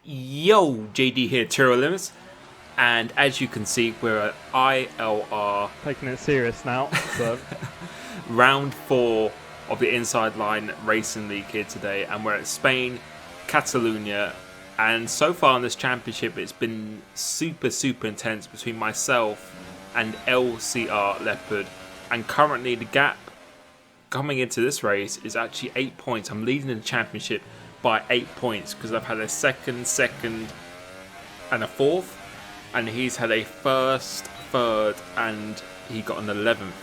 Yo, JD here, Tyrrell Limits, and as you can see, we're at ILR Taking it serious now. So round 4 of the Inside Line Racing League here today, and we're at Spain, Catalonia, and so far in this championship it's been super intense between myself and LCR Leopard, and currently the gap coming into this race is actually 8 points. I'm leading the championship by 8 points because I've had a second, and a fourth, and he's had a first, third, and he got an 11th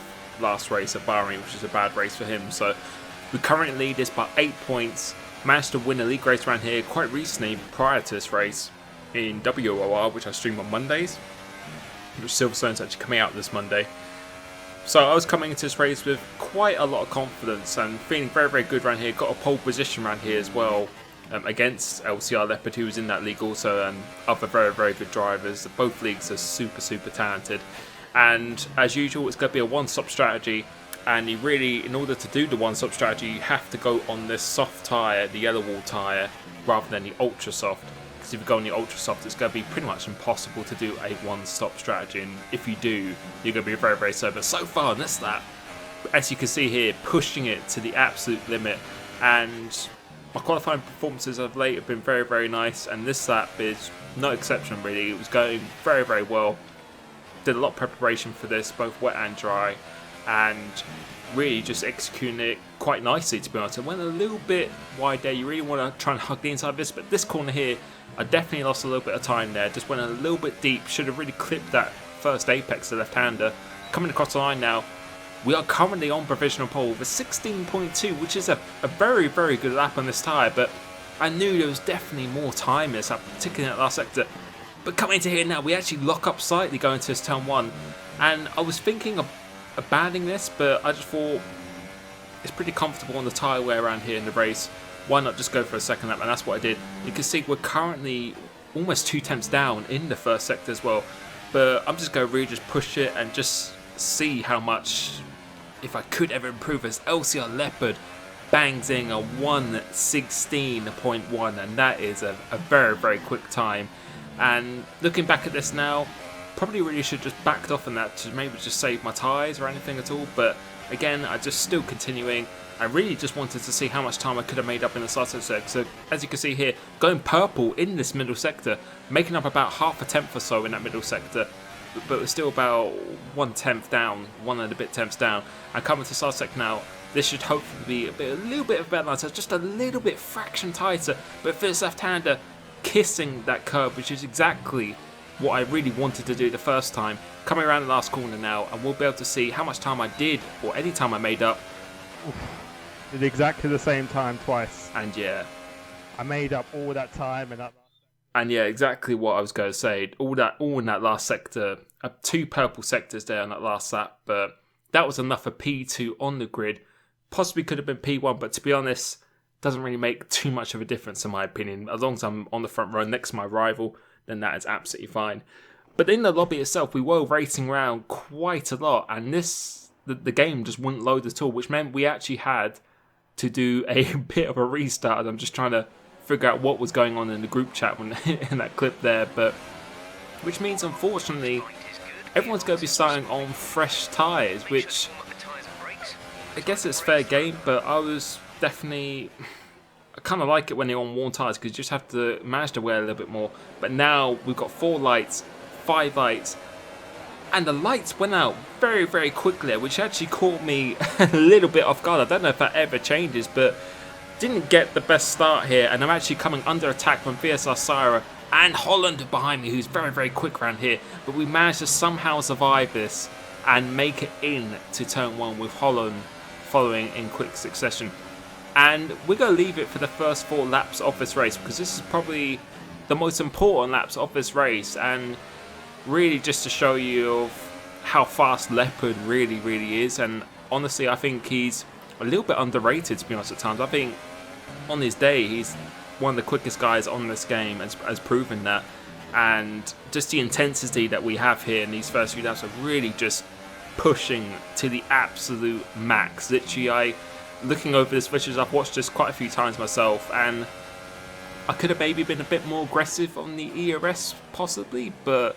last race at Bahrain, which is a bad race for him. So we currently lead this by 8 points. Managed to win a league race around here quite recently prior to this race in WOR, which I stream on Mondays, which Silverstone's actually coming out this Monday. So I was coming into this race with quite a lot of confidence and feeling very good around here. Got a pole position around here as well against LCR Leopard, who was in that league also, and other very good drivers. Both leagues are super talented. And as usual, it's going to be a one-stop strategy. And you really, in order to do the one-stop strategy, you have to go on this soft tyre, the yellow wall tyre, rather than the ultra soft. Because if you go on the ultra soft, it's going to be pretty much impossible to do a one-stop strategy, and if you do, you're going to be very slow. But so far in this lap, as you can see here, pushing it to the absolute limit, and my qualifying performances of late have been very nice, and this lap is no exception really. It was going very well. Did a lot of preparation for this, both wet and dry, and really just executing it quite nicely, to be honest. It went a little bit wide there. You really want to try and hug the inside of this, but this corner here, I definitely lost a little bit of time there. Just went a little bit deep. Should have really clipped that first apex, the left-hander. Coming across the line now. We are currently on provisional pole with a 16.2, which is a very good lap on this tyre, but I knew there was definitely more time in this lap, particularly in that last sector. But coming into here now, we actually lock up slightly going to this turn 1, and I was thinking of abandoning this, but I just thought it's pretty comfortable on the tyre wear around here in the race. Why not just go for a second lap? And that's what I did. You can see we're currently almost 2 tenths down in the first sector as well. But I'm just going to really just push it and just see how much, if I could ever improve, as LCR Leopard bangs in a 1:16.1, and that is a very quick time. And looking back at this now, probably really should just backed off on that to maybe just save my tyres or anything at all. But again, I just still continuing. I really just wanted to see how much time I could have made up in the last sector. So as you can see here, going purple in this middle sector, making up about half a tenth or so in that middle sector, but we're still about 1/10 down, 1 and a bit tenths down. And coming to last sector now, this should hopefully be a little bit of a better line, so just a little bit fraction tighter. But for this left-hander, kissing that curb, which is exactly what I really wanted to do the first time. Coming around the last corner now, and we'll be able to see how much time I did, or any time I made up. did exactly the same time twice. And yeah. I made up all that time and that. And yeah, exactly what I was going to say. All in that last sector. 2 purple sectors there on that last lap, but that was enough for P2 on the grid. Possibly could have been P1, but to be honest, doesn't really make too much of a difference in my opinion. As long as I'm on the front row next to my rival, then that is absolutely fine. But in the lobby itself, we were racing around quite a lot, and the game just wouldn't load at all, which meant we actually had to do a bit of a restart. And I'm just trying to figure out what was going on in the group chat when in that clip there, but which means unfortunately everyone's going to be starting on fresh tyres, which I guess it's fair game, but I kind of like it when they're on worn tyres, because you just have to manage to wear a little bit more. But now we've got 4 lights, 5 lights, and the lights went out very quickly, which actually caught me a little bit off guard. I don't know if that ever changes, but didn't get the best start here, and I'm actually coming under attack from VSR Syrah and Holland behind me, who's very quick around here. But we managed to somehow survive this and make it in to turn 1 with Holland following in quick succession. And we're going to leave it for the first 4 laps of this race, because this is probably the most important laps of this race, and really just to show you of how fast Leopard really is. And honestly, I think he's a little bit underrated, to be honest, at times. I think on his day, he's one of the quickest guys on this game, has proven that. And just the intensity that we have here in these first few laps are really just pushing to the absolute max. Literally, looking over this footage, I've watched this quite a few times myself, and I could have maybe been a bit more aggressive on the ERS possibly, but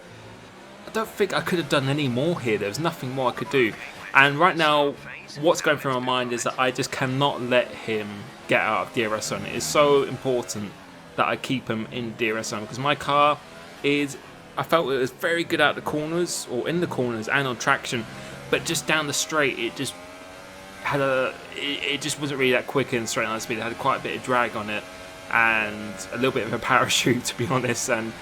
I don't think I could have done any more here. There was nothing more I could do. And right now, what's going through my mind is that I just cannot let him get out of DRS zone. It is so important that I keep him in DRS zone because my car is, I felt it was very good out the corners or in the corners and on traction, but just down the straight it just had it just wasn't really that quick in straight line speed. It had quite a bit of drag on it and a little bit of a parachute, to be honest, and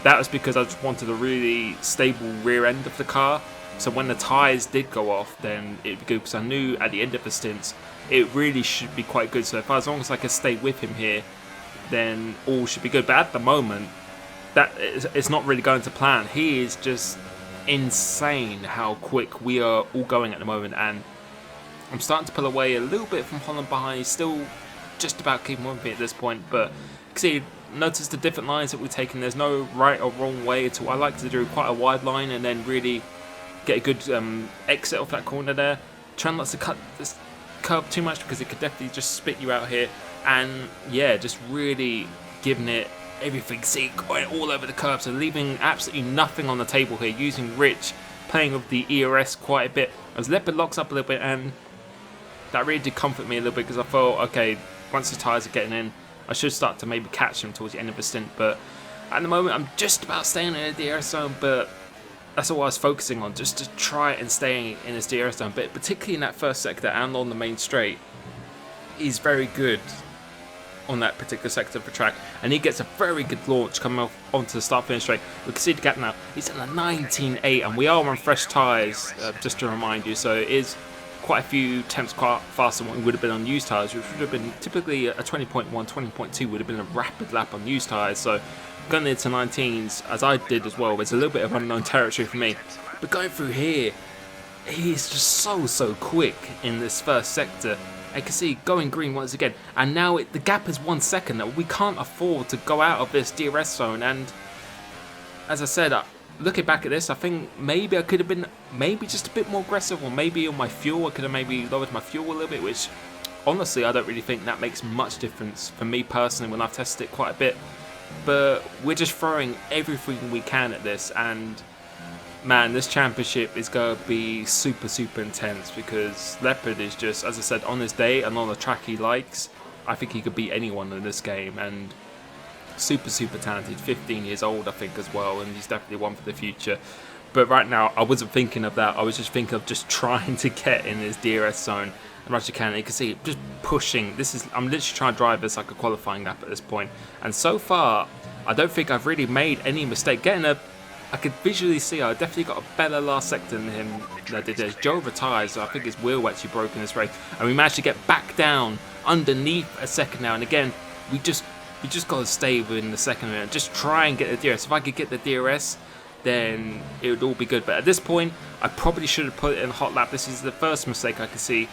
that was because I just wanted a really stable rear end of the car. So when the tyres did go off, then it'd be good because I knew at the end of the stints it really should be quite good. So if as long as I could stay with him here, then all should be good. But at the moment, it's not really going to plan. He is just insane how quick we are all going at the moment, and I'm starting to pull away a little bit from Holland behind. He's still just about keeping with me at this point, but you can see, notice the different lines that we're taking. There's no right or wrong way at all. I like to do quite a wide line and then really get a good exit off that corner there. Try not to cut this curb too much because it could definitely just spit you out here. And yeah, just really giving it everything. See, going all over the curb, so leaving absolutely nothing on the table here. Using Rich, playing with the ERS quite a bit. As Leopard locks up a little bit, and that really did comfort me a little bit because I thought, okay, once the tyres are getting in, I should start to maybe catch him towards the end of the stint. But at the moment, I'm just about staying in the DRS zone, but that's all I was focusing on, just to try and stay in his DRS zone. But particularly in that first sector and on the main straight, he's very good on that particular sector of the track, and he gets a very good launch coming off onto the start finish straight. We can see the gap now. He's in a 19.8, and we are on fresh tyres, just to remind you. So it is quite a few tenths faster than what it would have been on used tyres, which would have been typically a 20.1, 20.2 would have been a rapid lap on used tyres. So going into 19s, as I did as well, there's a little bit of unknown territory for me. But going through here, he's just so quick in this first sector. I can see going green once again, and now the gap is 1 second. We can't afford to go out of this DRS zone, and as I said, looking back at this, I think maybe I could have been just a bit more aggressive, or maybe on my fuel I could have maybe lowered my fuel a little bit, which honestly I don't really think that makes much difference for me personally when I've tested it quite a bit. But we're just throwing everything we can at this, and man, this championship is going to be super intense because Leopard is just, as I said, on his day and on the track he likes, I think he could beat anyone in this game, and super talented, 15 years old I think as well, and he's definitely one for the future. But right now I wasn't thinking of that. I was just thinking of just trying to get in his DRS zone as much as I can. You can see just pushing. I'm literally trying to drive this like a qualifying lap at this point, and so far I don't think I've really made any mistake. I could visually see I definitely got a better last sector than him that I did. There's Joe retires, so I think his wheel actually broke in this race, and we managed to get back down underneath a second now. And again, we just got to stay within the second and just try and get the DRS. If I could get the DRS, then it would all be good. But at this point, I probably should have put it in a hot lap. This is the first mistake I could see.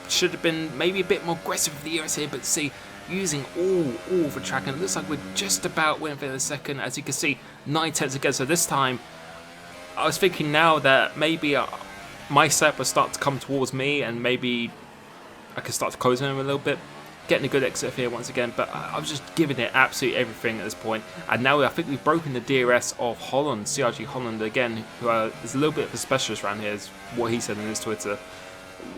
Should have been maybe a bit more aggressive with the DRS here, but see, using all the track, and it looks like we're just about winning for the second. As you can see, 9 tenths again. So this time I was thinking now that maybe my set will start to come towards me, and maybe I could start to close him a little bit, getting a good exit here once again. But I was just giving it absolutely everything at this point, and now I think we've broken the DRS of Holland, CRG Holland again, who is a little bit of a specialist around here, is what he said on his Twitter.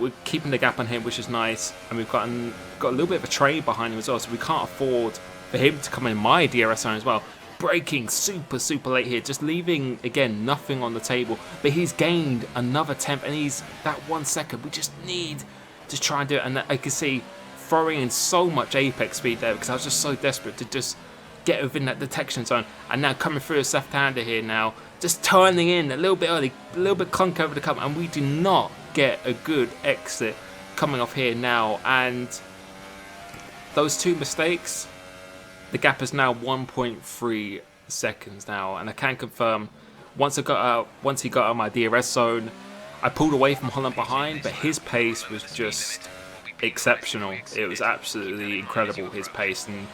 We're keeping the gap on him, which is nice, and we've got a little bit of a train behind him as well, so we can't afford for him to come in my DRS zone as well. Braking super late here, just leaving again nothing on the table, but he's gained another tenth, and he's that 1 second. We just need to try and do it, and I can see throwing in so much apex speed there because I was just so desperate to just get within that detection zone. And now coming through a left-hander here now, just turning in a little bit early, a little bit clunk over the cup, and we do not get a good exit coming off here now. And those two mistakes, the gap is now 1.3 seconds now, and I can confirm once he got out of my DRS zone, I pulled away from Holland behind, but his pace was just exceptional. It was absolutely incredible, his pace, and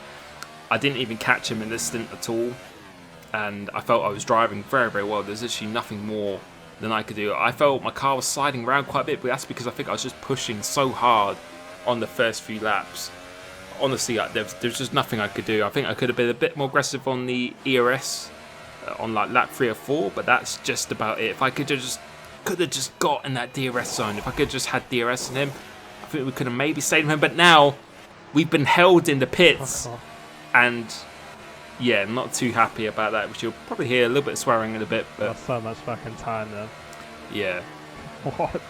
I didn't even catch him in this stint at all, and I felt I was driving very well. There's actually nothing more than I could do. I felt my car was sliding around quite a bit, but that's because I think I was just pushing so hard on the first few laps honestly, there's just nothing I could do. I think I could have been a bit more aggressive on the ERS on like lap 3 or 4, but that's just about it. If I could have just got in that DRS zone, if I could have just had DRS in him, I think we could have maybe stayed with him. But now we've been held in the pits, and yeah, not too happy about that, which you'll probably hear a little bit of swearing in a bit. But so much fucking time there. Yeah. What?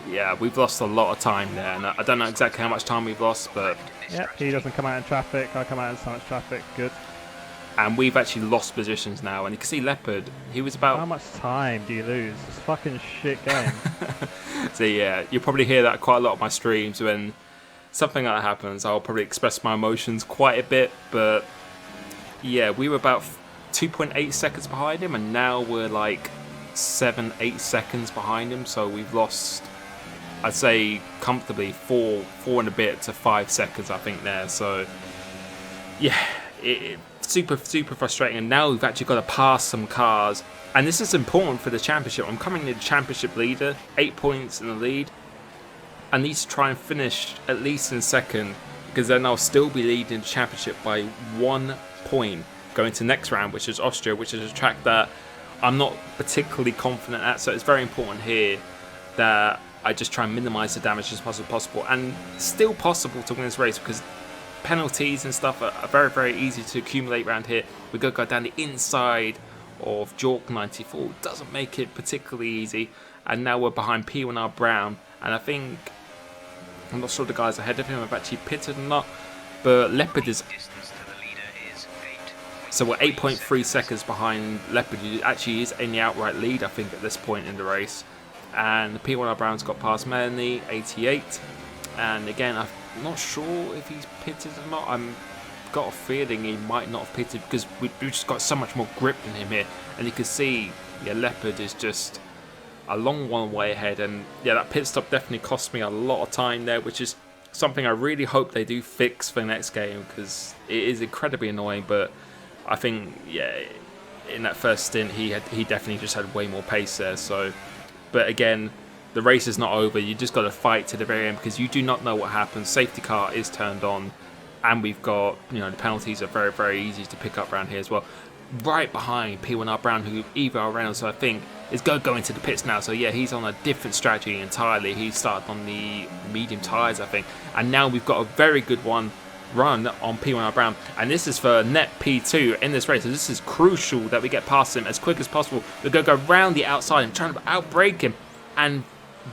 Yeah, we've lost a lot of time there, and I don't know exactly how much time we've lost, but... Yeah, he doesn't come out in traffic, I come out in so much traffic, good. And we've actually lost positions now, and you can see Leopard, he was about... How much time do you lose? It's a fucking shit game. So yeah, you'll probably hear that quite a lot of my streams. When something like that happens, I'll probably express my emotions quite a bit, but... Yeah, we were about 2.8 seconds behind him, and now we're like 7-8 seconds behind him, so we've lost... I'd say comfortably 4 and a bit to 5 seconds, I think, there. So, yeah, super frustrating. And now we've actually got to pass some cars. And this is important for the championship. I'm coming in the championship leader, 8 points in the lead. I need to try and finish at least in second, because then I'll still be leading the championship by 1 point going to next round, which is Austria, which is a track that I'm not particularly confident at. So it's very important here that I just try and minimise the damage as much as possible, and still possible to win this race, because penalties and stuff are very, very easy to accumulate around here. We've got to go down the inside of Jork 94, doesn't make it particularly easy, and now we're behind P1R Brown, and I think, I'm not sure the guys ahead of him have actually pitted or not, but Leopard is... So we're 8.3 seconds behind Leopard, who actually is in the outright lead, I think, at this point in the race. And the P1R Brown's got past Melanie, 88. And again, I'm not sure if he's pitted or not. I've got a feeling he might not have pitted, because we've just got so much more grip than him here. And you can see, yeah, Leopard is just a long one way ahead. And yeah, that pit stop definitely cost me a lot of time there, which is something I really hope they do fix for the next game, because it is incredibly annoying. But I think, yeah, in that first stint, he definitely just had way more pace there. So... But again, the race is not over. You just got to fight to the very end, because you do not know what happens. Safety car is turned on, and we've got, the penalties are very, very easy to pick up around here as well. Right behind P1R Brown, who Evo Reynolds, I think, is going to go into the pits now. So yeah, he's on a different strategy entirely. He started on the medium tyres, I think, and now we've got a very good one run on P1R Brown, and this is for net P2 in this race. So this is crucial that we get past him as quick as possible. We're going to go round the outside and trying to outbrake him, and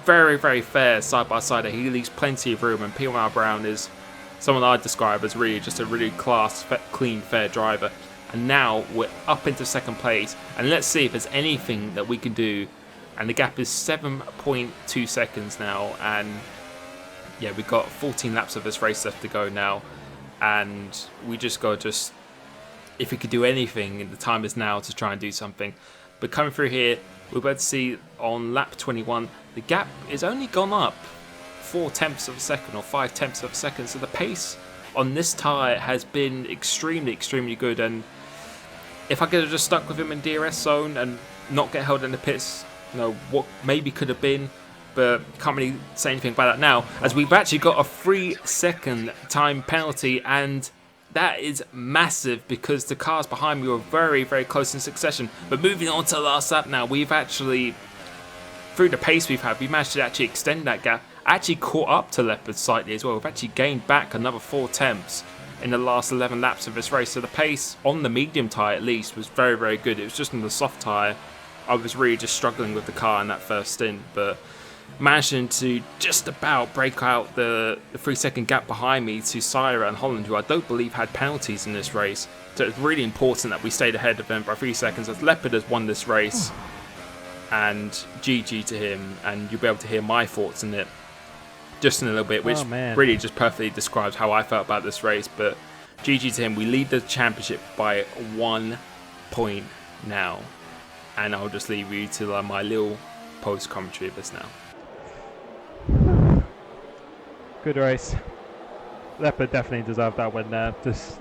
very, very fair side by side. He leaves plenty of room, and P1R Brown is someone I'd describe as really just a really class, clean, fair driver. And now we're up into second place, and let's see if there's anything that we can do. And the gap is 7.2 seconds now, and yeah, we've got 14 laps of this race left to go now. And we just got if we could do anything, the time is now to try and do something. But coming through here, we're about to see on lap 21, the gap is only gone up 4/10 of a second or 5/10 of a second. So the pace on this tyre has been extremely, extremely good. And if I could have just stuck with him in DRS zone and not get held in the pits, what maybe could have been. But can't really say anything about that now, as we've actually got a 3-second time penalty, and that is massive, because the cars behind me were very, very close in succession. But moving on to the last lap now, we've actually, through the pace we've had, we've managed to actually extend that gap, actually caught up to Leopard slightly as well. We've actually gained back another 4/10 in the last 11 laps of this race. So the pace on the medium tyre at least was very, very good. It was just on the soft tyre, I was really just struggling with the car in that first stint, but managing to just about break out the 3-second gap behind me to Syrah and Holland, who I don't believe had penalties in this race. So it's really important that we stayed ahead of them by 3 seconds, as Leopard has won this race. And GG to him, and you'll be able to hear my thoughts in it just in a little bit, which really just perfectly describes how I felt about this race. But GG to him, we lead the championship by 1 point now. And I'll just leave you to my little post commentary of this now. Good race. Leopard definitely deserved that win there. Just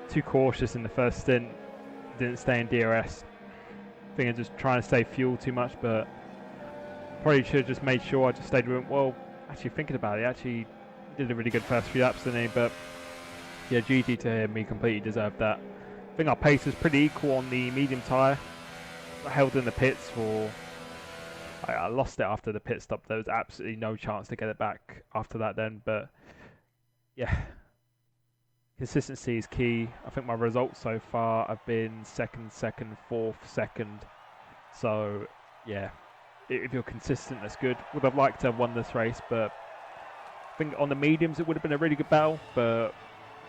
too cautious in the first stint. Didn't stay in DRS. I think I'm just trying to save fuel too much, but probably should have just made sure I just stayed with him. Well, actually thinking about it, actually did a really good first few laps, didn't he? But Yeah, GG to him. He completely deserved that. I think our pace was pretty equal on the medium tyre. I held in the pits for... I lost it after the pit stop. There was absolutely no chance to get it back after that then. But yeah, consistency is key. I think my results so far have been second, fourth, second. So yeah, if you're consistent, that's good. Would have liked to have won this race, but I think on the mediums it would have been a really good battle. But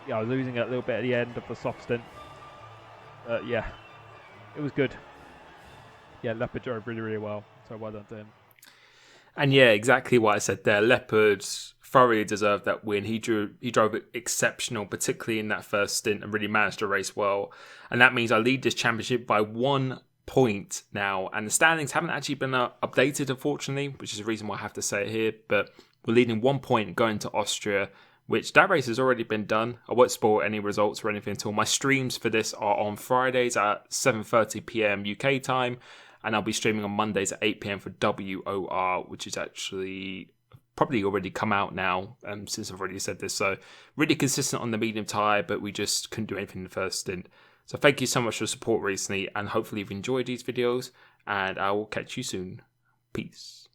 yeah, I was losing it a little bit at the end of the soft stint. But yeah, it was good. Yeah, Leopard drove really, really well. So well done to him. And yeah, exactly what I said there. Leopard thoroughly deserved that win. He drove exceptional, particularly in that first stint, and really managed to race well. And that means I lead this championship by 1 point now. And the standings haven't actually been updated, unfortunately, which is the reason why I have to say it here. But we're leading 1 point going to Austria, which that race has already been done. I won't spoil any results or anything until my streams for this are on Fridays at 7:30 p.m. UK time. And I'll be streaming on Mondays at 8 p.m. for WOR, which is actually probably already come out now, since I've already said this. So really consistent on the medium tyre, but we just couldn't do anything in the first stint. So thank you so much for the support recently, and hopefully you've enjoyed these videos, and I will catch you soon. Peace.